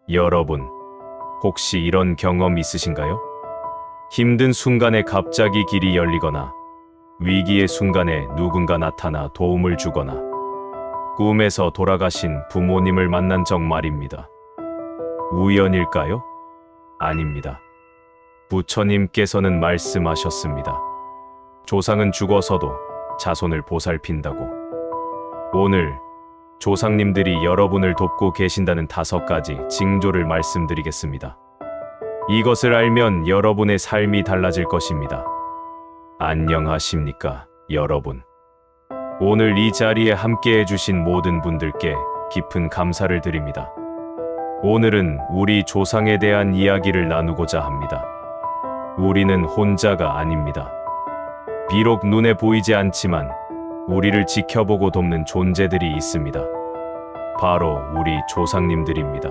여러분, 혹시 이런 경험 있으신가요? 힘든 순간에 갑자기 길이 열리거나 위기의 순간에 누군가 나타나 도움을 주거나 꿈에서 돌아가신 부모님을 만난 적 말입니다. 우연일까요? 아닙니다. 부처님께서는 말씀하셨습니다. 조상은 죽어서도 자손을 보살핀다고. 오늘 조상님들이 여러분을 돕고 계신다는 5가지 징조를 말씀드리겠습니다. 이것을 알면 여러분의 삶이 달라질 것입니다. 안녕하십니까, 여러분. 오늘 이 자리에 함께 해주신 모든 분들께 깊은 감사를 드립니다. 오늘은 우리 조상에 대한 이야기를 나누고자 합니다. 우리는 혼자가 아닙니다. 비록 눈에 보이지 않지만 우리를 지켜보고 돕는 존재들이 있습니다. 바로 우리 조상님들입니다.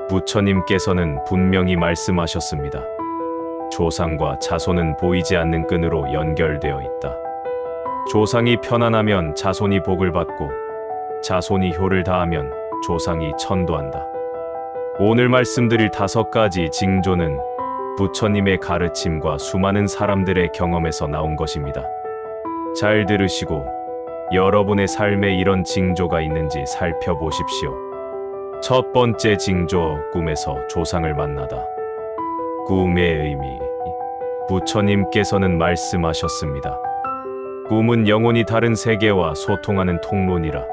부처님께서는 분명히 말씀하셨습니다. 조상과 자손은 보이지 않는 끈으로 연결되어 있다. 조상이 편안하면 자손이 복을 받고 자손이 효를 다하면 조상이 천도한다. 오늘 말씀드릴 5가지 징조는 부처님의 가르침과 수많은 사람들의 경험에서 나온 것입니다. 잘 들으시고 여러분의 삶에 이런 징조가 있는지 살펴보십시오. 첫 번째 징조, 꿈에서 조상을 만나다. 꿈의 의미. 부처님께서는 말씀하셨습니다. 꿈은 영혼이 다른 세계와 소통하는 통로니라.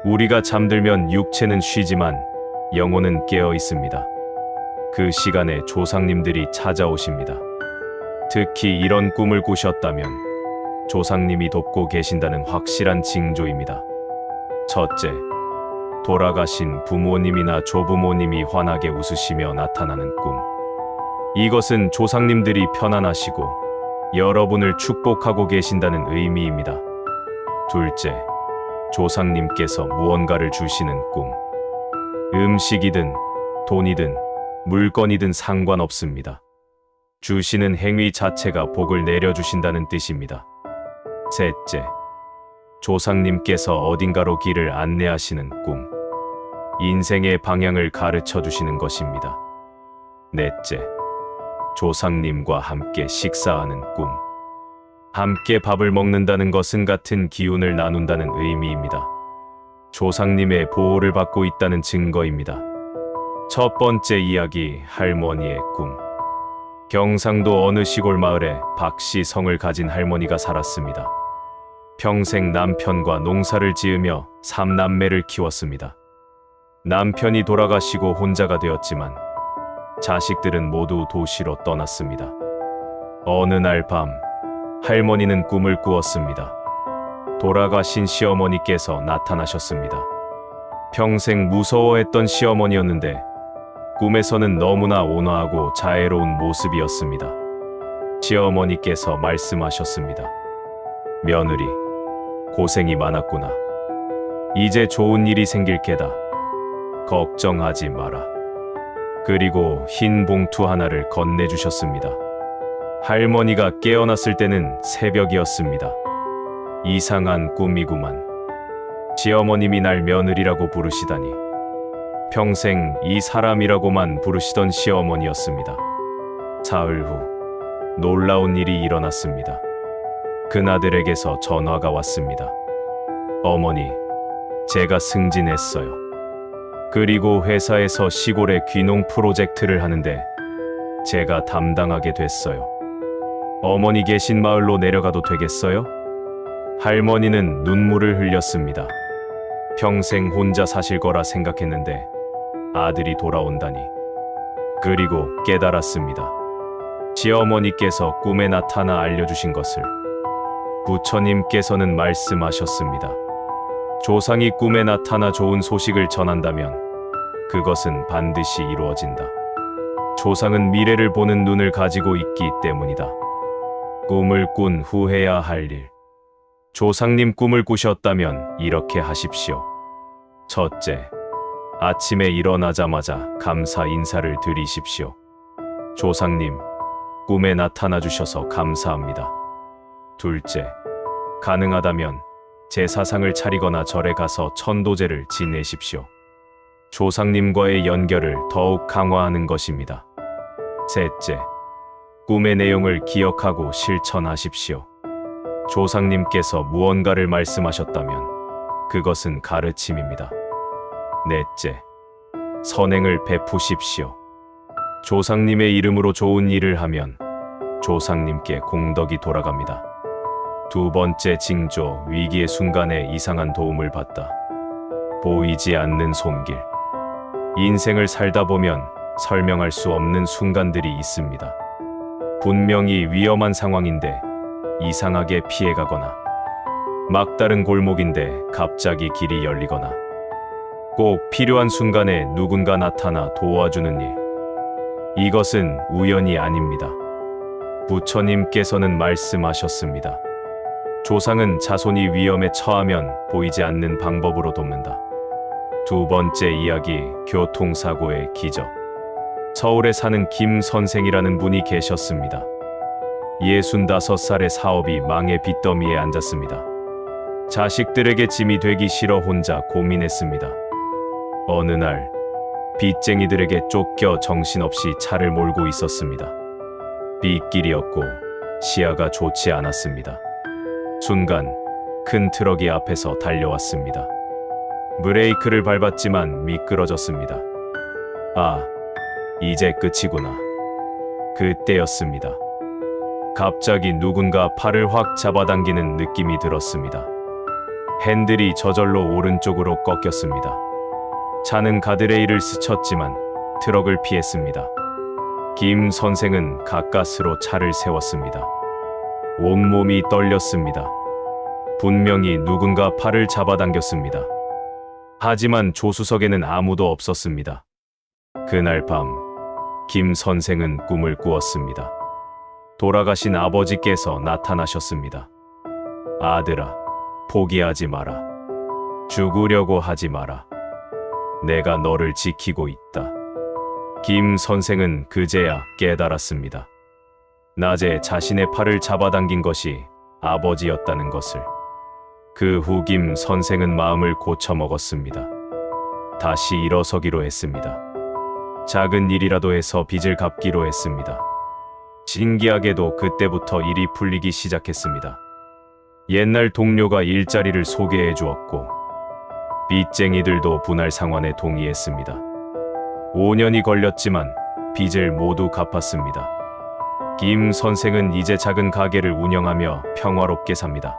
우리가 잠들면 육체는 쉬지만 영혼은 깨어 있습니다. 그 시간에 조상님들이 찾아오십니다. 특히 이런 꿈을 꾸셨다면 조상님이 돕고 계신다는 확실한 징조입니다. 첫째, 돌아가신 부모님이나 조부모님이 환하게 웃으시며 나타나는 꿈. 이것은 조상님들이 편안하시고 여러분을 축복하고 계신다는 의미입니다. 둘째, 조상님께서 무언가를 주시는 꿈. 음식이든 돈이든 물건이든 상관없습니다. 주시는 행위 자체가 복을 내려주신다는 뜻입니다. 셋째, 조상님께서 어딘가로 길을 안내하시는 꿈. 인생의 방향을 가르쳐 주시는 것입니다. 넷째, 조상님과 함께 식사하는 꿈. 함께 밥을 먹는다는 것은 같은 기운을 나눈다는 의미입니다. 조상님의 보호를 받고 있다는 증거입니다. 첫 번째 이야기, 할머니의 꿈. 경상도 어느 시골 마을에 박씨 성을 가진 할머니가 살았습니다. 평생 남편과 농사를 지으며 3남매를 키웠습니다. 남편이 돌아가시고 혼자가 되었지만 자식들은 모두 도시로 떠났습니다. 어느 날 밤, 할머니는 꿈을 꾸었습니다. 돌아가신 시어머니께서 나타나셨습니다. 평생 무서워했던 시어머니였는데 꿈에서는 너무나 온화하고 자애로운 모습이었습니다. 시어머니께서 말씀하셨습니다. 며느리, 고생이 많았구나. 이제 좋은 일이 생길 게다. 걱정하지 마라. 그리고 흰 봉투 하나를 건네주셨습니다. 할머니가 깨어났을 때는 새벽이었습니다. 이상한 꿈이구만. 시어머님이 날 며느리라고 부르시다니. 평생 이 사람이라고만 부르시던 시어머니였습니다. 사흘 후 놀라운 일이 일어났습니다. 그나들에게서 전화가 왔습니다. 어머니, 제가 승진했어요. 그리고 회사에서 시골에 귀농 프로젝트를 하는데 제가 담당하게 됐어요. 어머니 계신 마을로 내려가도 되겠어요? 할머니는 눈물을 흘렸습니다. 평생 혼자 사실 거라 생각했는데 아들이 돌아온다니. 그리고 깨달았습니다. 시어머니께서 꿈에 나타나 알려주신 것을. 부처님께서는 말씀하셨습니다. 조상이 꿈에 나타나 좋은 소식을 전한다면 그것은 반드시 이루어진다. 조상은 미래를 보는 눈을 가지고 있기 때문이다. 꿈을 꾼 후 해야 할 일. 조상님 꿈을 꾸셨다면 이렇게 하십시오. 첫째, 아침에 일어나자마자 감사 인사를 드리십시오. 조상님, 꿈에 나타나 주셔서 감사합니다. 둘째, 가능하다면 제사상을 차리거나 절에 가서 천도제를 지내십시오. 조상님과의 연결을 더욱 강화하는 것입니다. 셋째, 꿈의 내용을 기억하고 실천하십시오. 조상님께서 무언가를 말씀하셨다면 그것은 가르침입니다. 넷째, 선행을 베푸십시오. 조상님의 이름으로 좋은 일을 하면 조상님께 공덕이 돌아갑니다. 두 번째 징조, 위기의 순간에 이상한 도움을 받다. 보이지 않는 손길. 인생을 살다 보면 설명할 수 없는 순간들이 있습니다. 분명히 위험한 상황인데 이상하게 피해가거나, 막다른 골목인데 갑자기 길이 열리거나, 꼭 필요한 순간에 누군가 나타나 도와주는 일. 이것은 우연이 아닙니다. 부처님께서는 말씀하셨습니다. 조상은 자손이 위험에 처하면 보이지 않는 방법으로 돕는다. 두 번째 이야기, 교통사고의 기적. 서울에 사는 김 선생이라는 분이 계셨습니다. 65살의 사업이 망해 빚더미에 앉았습니다. 자식들에게 짐이 되기 싫어 혼자 고민했습니다. 어느 날 빚쟁이들에게 쫓겨 정신없이 차를 몰고 있었습니다. 빗길이었고 시야가 좋지 않았습니다. 순간 큰 트럭이 앞에서 달려왔습니다. 브레이크를 밟았지만 미끄러졌습니다. 아, 이제 끝이구나. 그때였습니다. 갑자기 누군가 팔을 확 잡아당기는 느낌이 들었습니다. 핸들이 저절로 오른쪽으로 꺾였습니다. 차는 가드레일을 스쳤지만 트럭을 피했습니다. 김 선생은 가까스로 차를 세웠습니다. 온몸이 떨렸습니다. 분명히 누군가 팔을 잡아당겼습니다. 하지만 조수석에는 아무도 없었습니다. 그날 밤, 김 선생은 꿈을 꾸었습니다. 돌아가신 아버지께서 나타나셨습니다. 아들아, 포기하지 마라. 죽으려고 하지 마라. 내가 너를 지키고 있다. 김 선생은 그제야 깨달았습니다. 낮에 자신의 팔을 잡아당긴 것이 아버지였다는 것을. 그 후 김 선생은 마음을 고쳐먹었습니다. 다시 일어서기로 했습니다. 작은 일이라도 해서 빚을 갚기로 했습니다. 신기하게도 그때부터 일이 풀리기 시작했습니다. 옛날 동료가 일자리를 소개해 주었고, 빚쟁이들도 분할 상환에 동의했습니다. 5년이 걸렸지만 빚을 모두 갚았습니다. 김 선생은 이제 작은 가게를 운영하며 평화롭게 삽니다.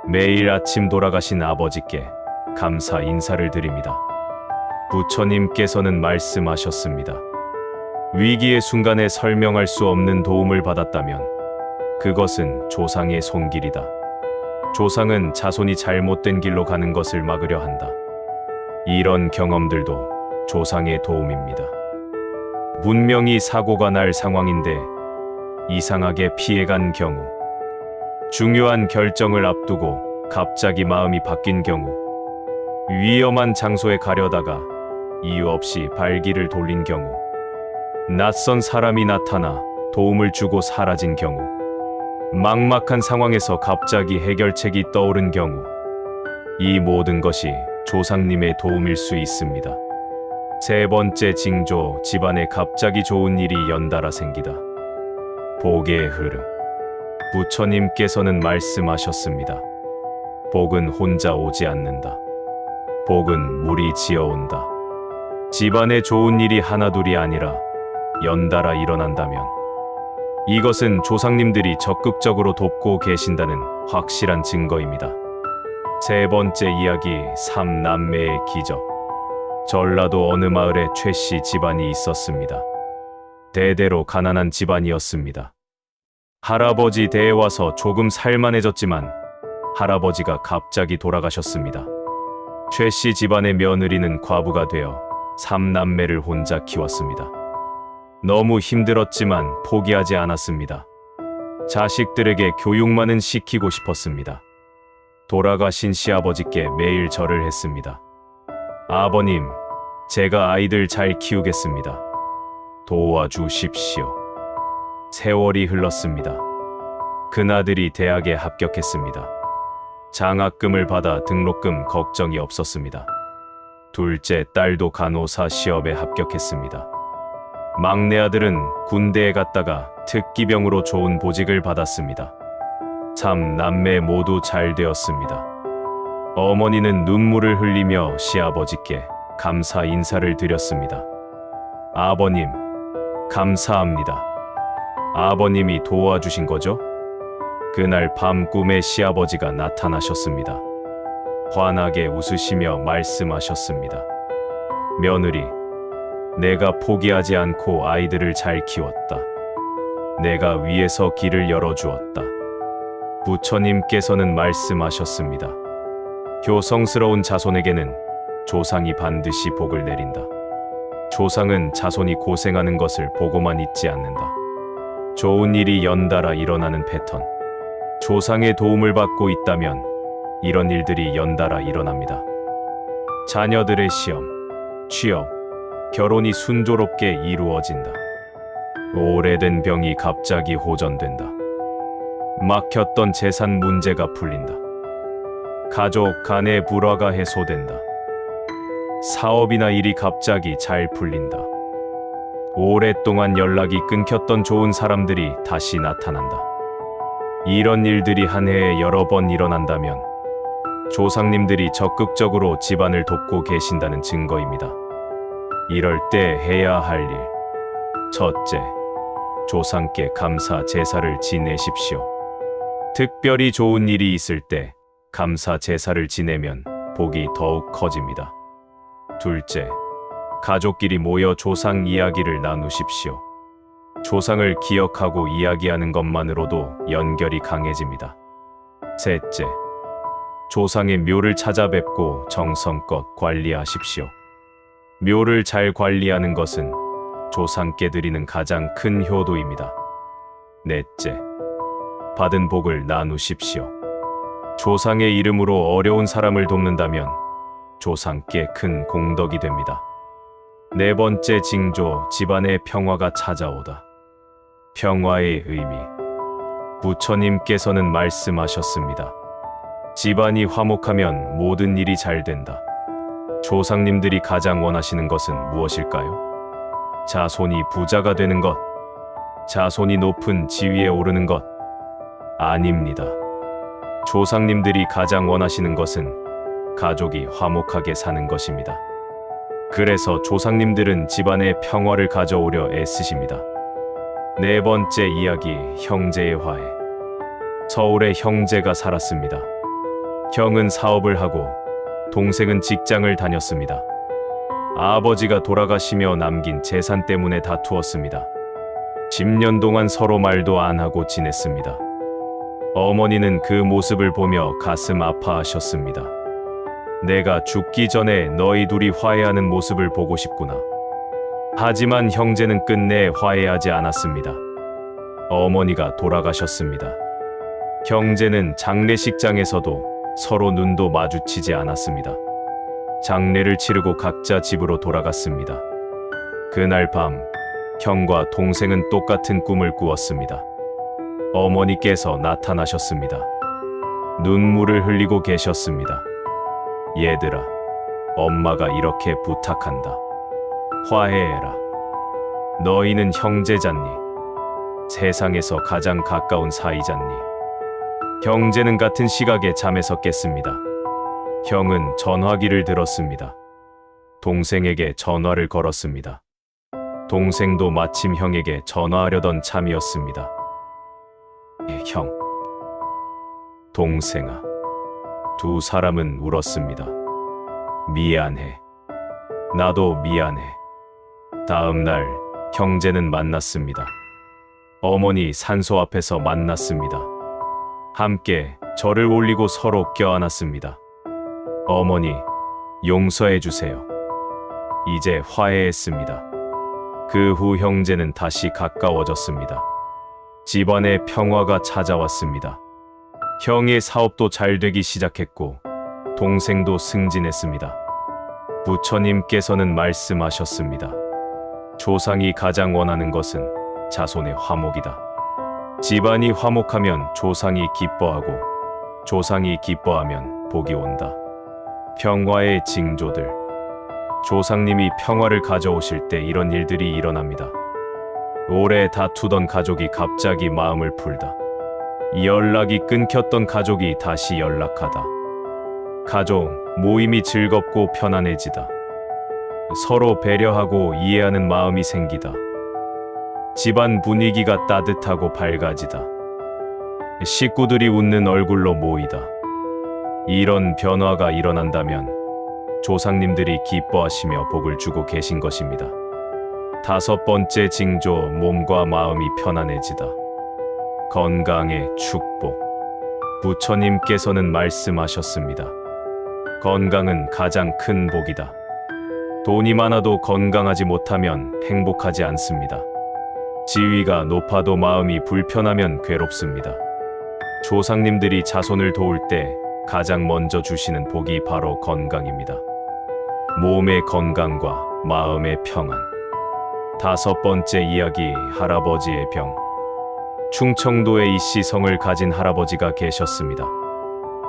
매일 아침 돌아가신 아버지께 감사 인사를 드립니다. 부처님께서는 말씀하셨습니다. 위기의 순간에 설명할 수 없는 도움을 받았다면 그것은 조상의 손길이다. 조상은 자손이 잘못된 길로 가는 것을 막으려 한다. 이런 경험들도 조상의 도움입니다. 분명히 사고가 날 상황인데 이상하게 피해간 경우, 중요한 결정을 앞두고 갑자기 마음이 바뀐 경우, 위험한 장소에 가려다가 이유 없이 발길을 돌린 경우, 낯선 사람이 나타나 도움을 주고 사라진 경우, 막막한 상황에서 갑자기 해결책이 떠오른 경우, 이 모든 것이 조상님의 도움일 수 있습니다. 세 번째 징조, 집안에 갑자기 좋은 일이 연달아 생기다. 복의 흐름. 부처님께서는 말씀하셨습니다. 복은 혼자 오지 않는다. 복은 물이 지어온다. 집안에 좋은 일이 하나둘이 아니라 연달아 일어난다면 이것은 조상님들이 적극적으로 돕고 계신다는 확실한 증거입니다. 세 번째 이야기, 삼남매의 기적. 전라도 어느 마을에 최씨 집안이 있었습니다. 대대로 가난한 집안이었습니다. 할아버지 대에 와서 조금 살만해졌지만 할아버지가 갑자기 돌아가셨습니다. 최씨 집안의 며느리는 과부가 되어 삼남매를 혼자 키웠습니다. 너무 힘들었지만 포기하지 않았습니다. 자식들에게 교육만은 시키고 싶었습니다. 돌아가신 시아버지께 매일 절을 했습니다. 아버님, 제가 아이들 잘 키우겠습니다. 도와주십시오. 세월이 흘렀습니다. 큰아들이 대학에 합격했습니다. 장학금을 받아 등록금 걱정이 없었습니다. 둘째 딸도 간호사 시험에 합격했습니다. 막내 아들은 군대에 갔다가 특기병으로 좋은 보직을 받았습니다. 참 남매 모두 잘 되었습니다. 어머니는 눈물을 흘리며 시아버지께 감사 인사를 드렸습니다. 아버님, 감사합니다. 아버님이 도와주신 거죠? 그날 밤 꿈에 시아버지가 나타나셨습니다. 환하게 웃으시며 말씀하셨습니다. 며느리, 내가 포기하지 않고 아이들을 잘 키웠다. 내가 위에서 길을 열어주었다. 부처님께서는 말씀하셨습니다. 효성스러운 자손에게는 조상이 반드시 복을 내린다. 조상은 자손이 고생하는 것을 보고만 있지 않는다. 좋은 일이 연달아 일어나는 패턴. 조상의 도움을 받고 있다면 이런 일들이 연달아 일어납니다. 자녀들의 시험, 취업, 결혼이 순조롭게 이루어진다. 오래된 병이 갑자기 호전된다. 막혔던 재산 문제가 풀린다. 가족 간의 불화가 해소된다. 사업이나 일이 갑자기 잘 풀린다. 오랫동안 연락이 끊겼던 좋은 사람들이 다시 나타난다. 이런 일들이 한 해에 여러 번 일어난다면 조상님들이 적극적으로 집안을 돕고 계신다는 증거입니다. 이럴 때 해야 할 일. 첫째, 조상께 감사 제사를 지내십시오. 특별히 좋은 일이 있을 때 감사 제사를 지내면 복이 더욱 커집니다. 둘째, 가족끼리 모여 조상 이야기를 나누십시오. 조상을 기억하고 이야기하는 것만으로도 연결이 강해집니다. 셋째, 조상의 묘를 찾아뵙고 정성껏 관리하십시오. 묘를 잘 관리하는 것은 조상께 드리는 가장 큰 효도입니다. 넷째, 받은 복을 나누십시오. 조상의 이름으로 어려운 사람을 돕는다면 조상께 큰 공덕이 됩니다. 네 번째 징조, 집안의 평화가 찾아오다. 평화의 의미. 부처님께서는 말씀하셨습니다. 집안이 화목하면 모든 일이 잘 된다. 조상님들이 가장 원하시는 것은 무엇일까요? 자손이 부자가 되는 것, 자손이 높은 지위에 오르는 것, 아닙니다. 조상님들이 가장 원하시는 것은 가족이 화목하게 사는 것입니다. 그래서 조상님들은 집안의 평화를 가져오려 애쓰십니다. 네 번째 이야기, 형제의 화해. 서울에 형제가 살았습니다. 형은 사업을 하고 동생은 직장을 다녔습니다. 아버지가 돌아가시며 남긴 재산 때문에 다투었습니다. 10년 동안 서로 말도 안 하고 지냈습니다. 어머니는 그 모습을 보며 가슴 아파하셨습니다. 내가 죽기 전에 너희 둘이 화해하는 모습을 보고 싶구나. 하지만 형제는 끝내 화해하지 않았습니다. 어머니가 돌아가셨습니다. 형제는 장례식장에서도 서로 눈도 마주치지 않았습니다. 장례를 치르고 각자 집으로 돌아갔습니다. 그날 밤, 형과 동생은 똑같은 꿈을 꾸었습니다. 어머니께서 나타나셨습니다. 눈물을 흘리고 계셨습니다. 얘들아, 엄마가 이렇게 부탁한다. 화해해라. 너희는 형제잖니. 세상에서 가장 가까운 사이잖니. 형제는 같은 시각에 잠에서 깼습니다. 형은 전화기를 들었습니다. 동생에게 전화를 걸었습니다. 동생도 마침 형에게 전화하려던 참이었습니다. 형, 동생아. 두 사람은 울었습니다. 미안해. 나도 미안해. 다음 날 형제는 만났습니다. 어머니 산소 앞에서 만났습니다. 함께 절을 올리고 서로 껴안았습니다. 어머니, 용서해 주세요. 이제 화해했습니다. 그 후 형제는 다시 가까워졌습니다. 집안에 평화가 찾아왔습니다. 형의 사업도 잘 되기 시작했고 동생도 승진했습니다. 부처님께서는 말씀하셨습니다. 조상이 가장 원하는 것은 자손의 화목이다. 집안이 화목하면 조상이 기뻐하고 조상이 기뻐하면 복이 온다. 평화의 징조들. 조상님이 평화를 가져오실 때 이런 일들이 일어납니다. 오래 다투던 가족이 갑자기 마음을 풀다. 연락이 끊겼던 가족이 다시 연락하다. 가족 모임이 즐겁고 편안해지다. 서로 배려하고 이해하는 마음이 생기다. 집안 분위기가 따뜻하고 밝아지다. 식구들이 웃는 얼굴로 모이다. 이런 변화가 일어난다면 조상님들이 기뻐하시며 복을 주고 계신 것입니다. 다섯 번째 징조, 몸과 마음이 편안해지다. 건강의 축복. 부처님께서는 말씀하셨습니다. 건강은 가장 큰 복이다. 돈이 많아도 건강하지 못하면 행복하지 않습니다. 지위가 높아도 마음이 불편하면 괴롭습니다. 조상님들이 자손을 도울 때 가장 먼저 주시는 복이 바로 건강입니다. 몸의 건강과 마음의 평안. 다섯 번째 이야기, 할아버지의 병. 충청도에 이씨성을 가진 할아버지가 계셨습니다.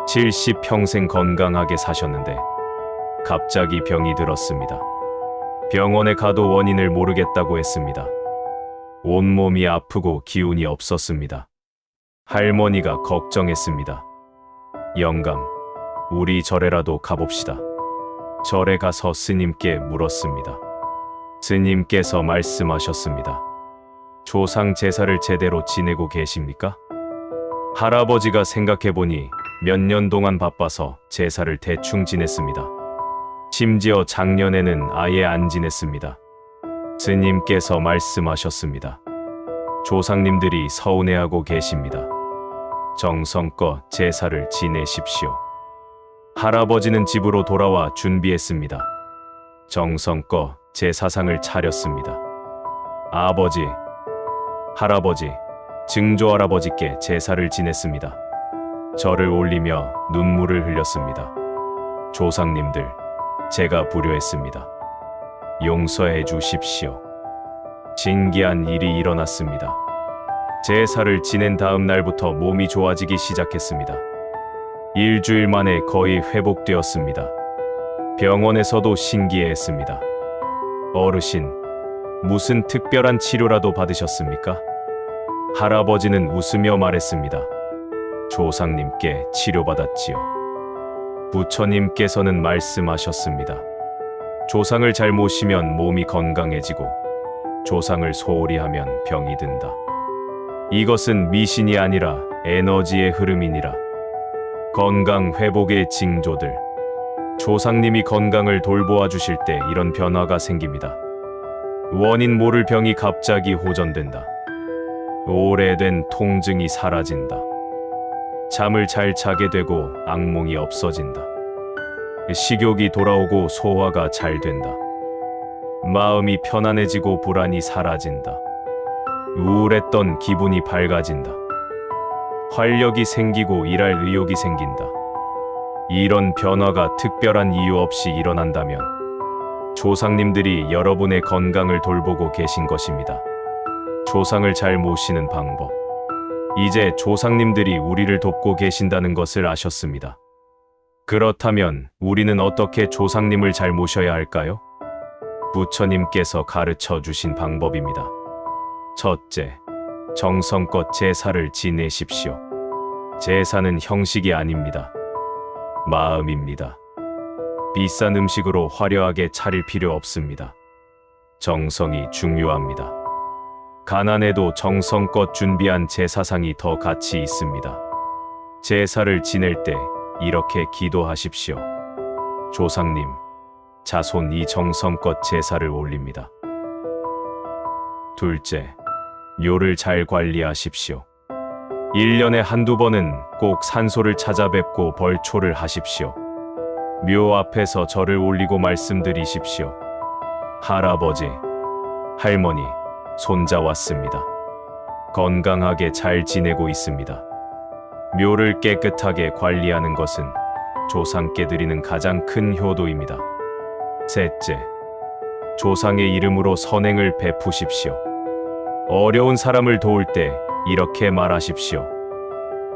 70평생 건강하게 사셨는데 갑자기 병이 들었습니다. 병원에 가도 원인을 모르겠다고 했습니다. 온몸이 아프고 기운이 없었습니다. 할머니가 걱정했습니다. 영감, 우리 절에라도 가봅시다. 절에 가서 스님께 물었습니다. 스님께서 말씀하셨습니다. 조상 제사를 제대로 지내고 계십니까? 할아버지가 생각해보니 몇 년 동안 바빠서 제사를 대충 지냈습니다. 심지어 작년에는 아예 안 지냈습니다. 스님께서 말씀하셨습니다. 조상님들이 서운해하고 계십니다. 정성껏 제사를 지내십시오. 할아버지는 집으로 돌아와 준비했습니다. 정성껏 제사상을 차렸습니다. 아버지, 할아버지, 증조할아버지께 제사를 지냈습니다. 절을 올리며 눈물을 흘렸습니다. 조상님들, 제가 불효했습니다. 용서해 주십시오. 신기한 일이 일어났습니다. 제사를 지낸 다음 날부터 몸이 좋아지기 시작했습니다. 일주일 만에 거의 회복되었습니다. 병원에서도 신기해했습니다. 어르신, 무슨 특별한 치료라도 받으셨습니까? 할아버지는 웃으며 말했습니다. 조상님께 치료받았지요. 부처님께서는 말씀하셨습니다. 조상을 잘 모시면 몸이 건강해지고 조상을 소홀히 하면 병이 든다. 이것은 미신이 아니라 에너지의 흐름이니라. 건강 회복의 징조들. 조상님이 건강을 돌보아 주실 때 이런 변화가 생깁니다. 원인 모를 병이 갑자기 호전된다. 오래된 통증이 사라진다. 잠을 잘 자게 되고 악몽이 없어진다. 식욕이 돌아오고 소화가 잘 된다. 마음이 편안해지고 불안이 사라진다. 우울했던 기분이 밝아진다. 활력이 생기고 일할 의욕이 생긴다. 이런 변화가 특별한 이유 없이 일어난다면 조상님들이 여러분의 건강을 돌보고 계신 것입니다. 조상을 잘 모시는 방법. 이제 조상님들이 우리를 돕고 계신다는 것을 아셨습니다. 그렇다면 우리는 어떻게 조상님을 잘 모셔야 할까요? 부처님께서 가르쳐 주신 방법입니다. 첫째, 정성껏 제사를 지내십시오. 제사는 형식이 아닙니다. 마음입니다. 비싼 음식으로 화려하게 차릴 필요 없습니다. 정성이 중요합니다. 가난해도 정성껏 준비한 제사상이 더 가치 있습니다. 제사를 지낼 때 이렇게 기도하십시오. 조상님, 자손이 정성껏 제사를 올립니다. 둘째, 묘를 잘 관리하십시오. 1년에 한두 번은 꼭 산소를 찾아뵙고 벌초를 하십시오. 묘 앞에서 절을 올리고 말씀드리십시오. 할아버지, 할머니, 손자 왔습니다. 건강하게 잘 지내고 있습니다. 묘를 깨끗하게 관리하는 것은 조상께 드리는 가장 큰 효도입니다. 셋째, 조상의 이름으로 선행을 베푸십시오. 어려운 사람을 도울 때 이렇게 말하십시오.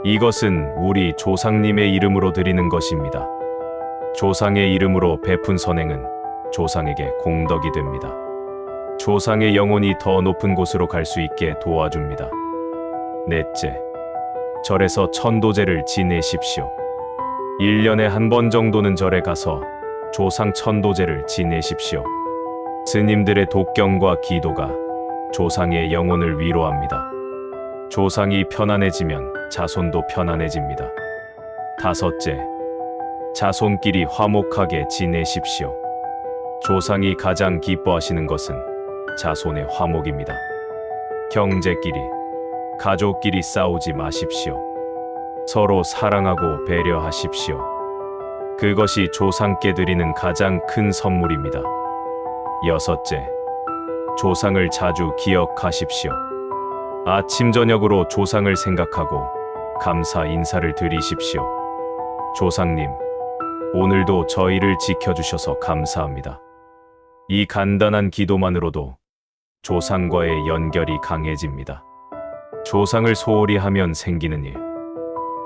이것은 우리 조상님의 이름으로 드리는 것입니다. 조상의 이름으로 베푼 선행은 조상에게 공덕이 됩니다. 조상의 영혼이 더 높은 곳으로 갈 수 있게 도와줍니다. 넷째, 절에서 천도제를 지내십시오. 1년에 한 번 정도는 절에 가서 조상 천도제를 지내십시오. 스님들의 독경과 기도가 조상의 영혼을 위로합니다. 조상이 편안해지면 자손도 편안해집니다. 다섯째, 자손끼리 화목하게 지내십시오. 조상이 가장 기뻐하시는 것은 자손의 화목입니다. 형제끼리, 가족끼리 싸우지 마십시오. 서로 사랑하고 배려하십시오. 그것이 조상께 드리는 가장 큰 선물입니다. 여섯째, 조상을 자주 기억하십시오. 아침 저녁으로 조상을 생각하고 감사 인사를 드리십시오. 조상님, 오늘도 저희를 지켜주셔서 감사합니다. 이 간단한 기도만으로도 조상과의 연결이 강해집니다. 조상을 소홀히 하면 생기는 일,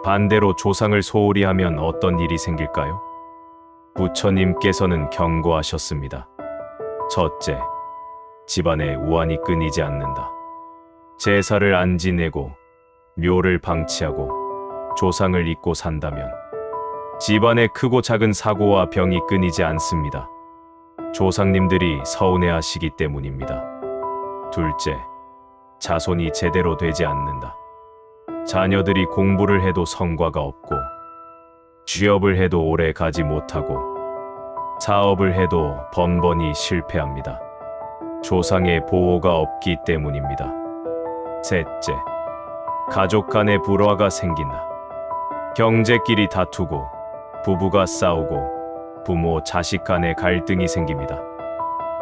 반대로 조상을 소홀히 하면 어떤 일이 생길까요? 부처님께서는 경고하셨습니다. 첫째, 집안에 우환이 끊이지 않는다. 제사를 안 지내고 묘를 방치하고 조상을 잊고 산다면 집안에 크고 작은 사고와 병이 끊이지 않습니다. 조상님들이 서운해하시기 때문입니다. 둘째, 자손이 제대로 되지 않는다. 자녀들이 공부를 해도 성과가 없고 취업을 해도 오래 가지 못하고 사업을 해도 번번이 실패합니다. 조상의 보호가 없기 때문입니다. 셋째, 가족 간의 불화가 생긴다. 형제끼리 다투고 부부가 싸우고 부모 자식 간의 갈등이 생깁니다.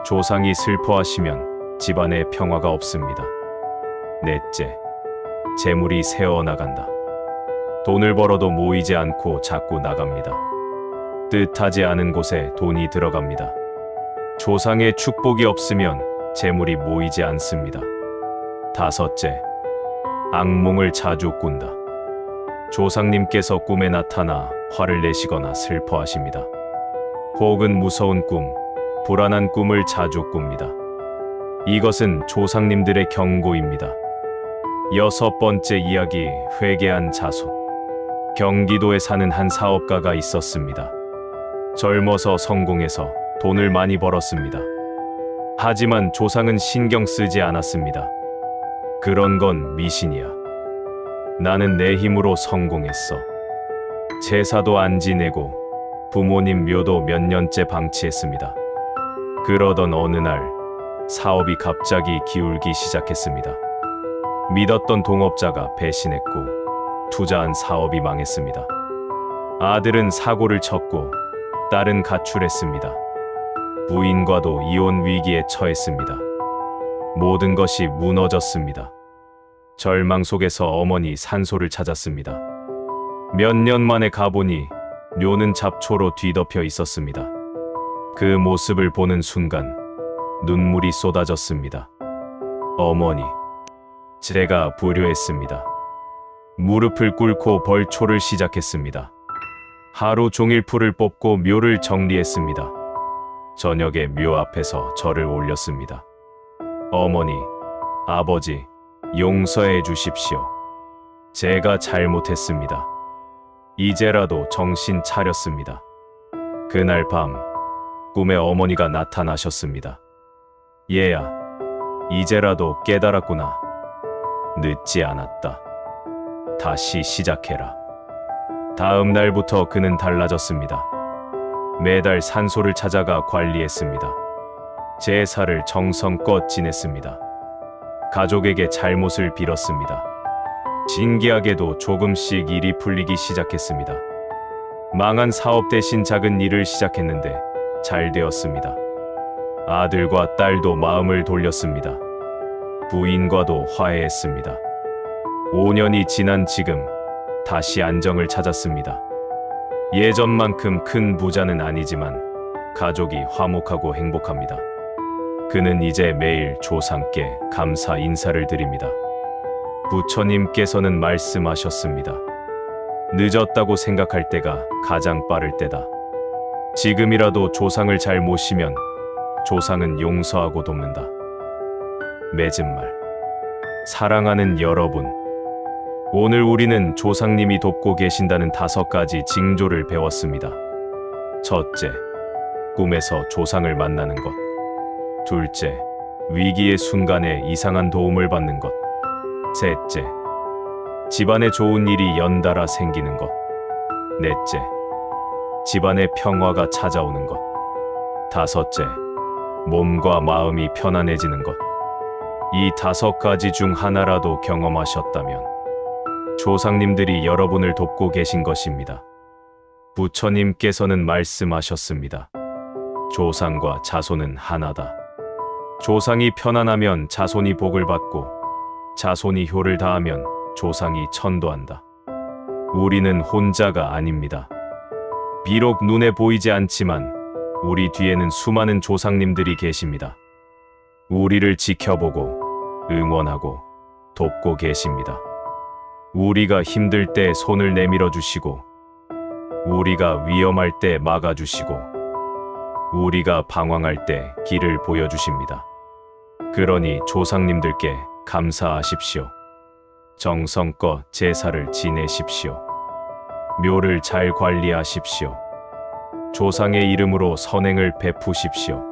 조상이 슬퍼하시면 집안에 평화가 없습니다. 넷째, 재물이 새어나간다. 돈을 벌어도 모이지 않고 자꾸 나갑니다. 뜻하지 않은 곳에 돈이 들어갑니다. 조상의 축복이 없으면 재물이 모이지 않습니다. 다섯째, 악몽을 자주 꾼다. 조상님께서 꿈에 나타나 화를 내시거나 슬퍼하십니다. 혹은 무서운 꿈, 불안한 꿈을 자주 꿉니다. 이것은 조상님들의 경고입니다. 여섯 번째 이야기, 회개한 자손. 경기도에 사는 한 사업가가 있었습니다. 젊어서 성공해서 돈을 많이 벌었습니다. 하지만 조상은 신경 쓰지 않았습니다. 그런 건 미신이야. 나는 내 힘으로 성공했어. 제사도 안 지내고 부모님 묘도 몇 년째 방치했습니다. 그러던 어느 날 사업이 갑자기 기울기 시작했습니다. 믿었던 동업자가 배신했고 투자한 사업이 망했습니다. 아들은 사고를 쳤고 딸은 가출했습니다. 부인과도 이혼 위기에 처했습니다. 모든 것이 무너졌습니다. 절망 속에서 어머니 산소를 찾았습니다. 몇 년 만에 가보니 묘는 잡초로 뒤덮여 있었습니다. 그 모습을 보는 순간 눈물이 쏟아졌습니다. 어머니, 제가 불효했습니다. 무릎을 꿇고 벌초를 시작했습니다. 하루 종일 풀을 뽑고 묘를 정리했습니다. 저녁에 묘 앞에서 절을 올렸습니다. 어머니, 아버지, 용서해 주십시오. 제가 잘못했습니다. 이제라도 정신 차렸습니다. 그날 밤 꿈에 어머니가 나타나셨습니다. 얘야, 이제라도 깨달았구나. 늦지 않았다. 다시 시작해라. 다음 날부터 그는 달라졌습니다. 매달 산소를 찾아가 관리했습니다. 제사를 정성껏 지냈습니다. 가족에게 잘못을 빌었습니다. 신기하게도 조금씩 일이 풀리기 시작했습니다. 망한 사업 대신 작은 일을 시작했는데 잘 되었습니다. 아들과 딸도 마음을 돌렸습니다. 부인과도 화해했습니다. 5년이 지난 지금 다시 안정을 찾았습니다. 예전만큼 큰 부자는 아니지만 가족이 화목하고 행복합니다. 그는 이제 매일 조상께 감사 인사를 드립니다. 부처님께서는 말씀하셨습니다. 늦었다고 생각할 때가 가장 빠를 때다. 지금이라도 조상을 잘 모시면 조상은 용서하고 돕는다. 맺은 말. 사랑하는 여러분, 오늘 우리는 조상님이 돕고 계신다는 5가지 징조를 배웠습니다. 첫째, 꿈에서 조상을 만나는 것. 둘째, 위기의 순간에 이상한 도움을 받는 것. 셋째, 집안에 좋은 일이 연달아 생기는 것. 넷째, 집안의 평화가 찾아오는 것. 다섯째, 몸과 마음이 편안해지는 것. 이 5가지 중 하나라도 경험하셨다면 조상님들이 여러분을 돕고 계신 것입니다. 부처님께서는 말씀하셨습니다. 조상과 자손은 하나다. 조상이 편안하면 자손이 복을 받고 자손이 효를 다하면 조상이 천도한다. 우리는 혼자가 아닙니다. 비록 눈에 보이지 않지만 우리 뒤에는 수많은 조상님들이 계십니다. 우리를 지켜보고 응원하고 돕고 계십니다. 우리가 힘들 때 손을 내밀어 주시고, 우리가 위험할 때 막아 주시고, 우리가 방황할 때 길을 보여 주십니다. 그러니 조상님들께 감사하십시오. 정성껏 제사를 지내십시오. 묘를 잘 관리하십시오. 조상의 이름으로 선행을 베푸십시오.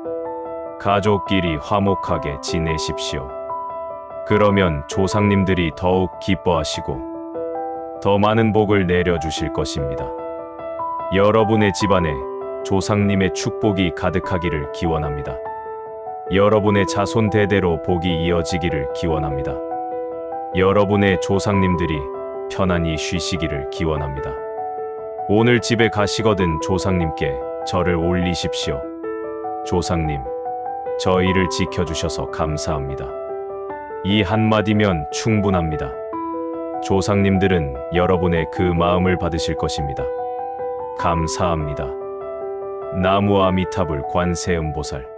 가족끼리 화목하게 지내십시오. 그러면 조상님들이 더욱 기뻐하시고 더 많은 복을 내려주실 것입니다. 여러분의 집안에 조상님의 축복이 가득하기를 기원합니다. 여러분의 자손 대대로 복이 이어지기를 기원합니다. 여러분의 조상님들이 편안히 쉬시기를 기원합니다. 오늘 집에 가시거든 조상님께 절을 올리십시오. 조상님, 저희를 지켜주셔서 감사합니다. 이 한마디면 충분합니다. 조상님들은 여러분의 그 마음을 받으실 것입니다. 감사합니다. 나무 아미타불 관세음보살.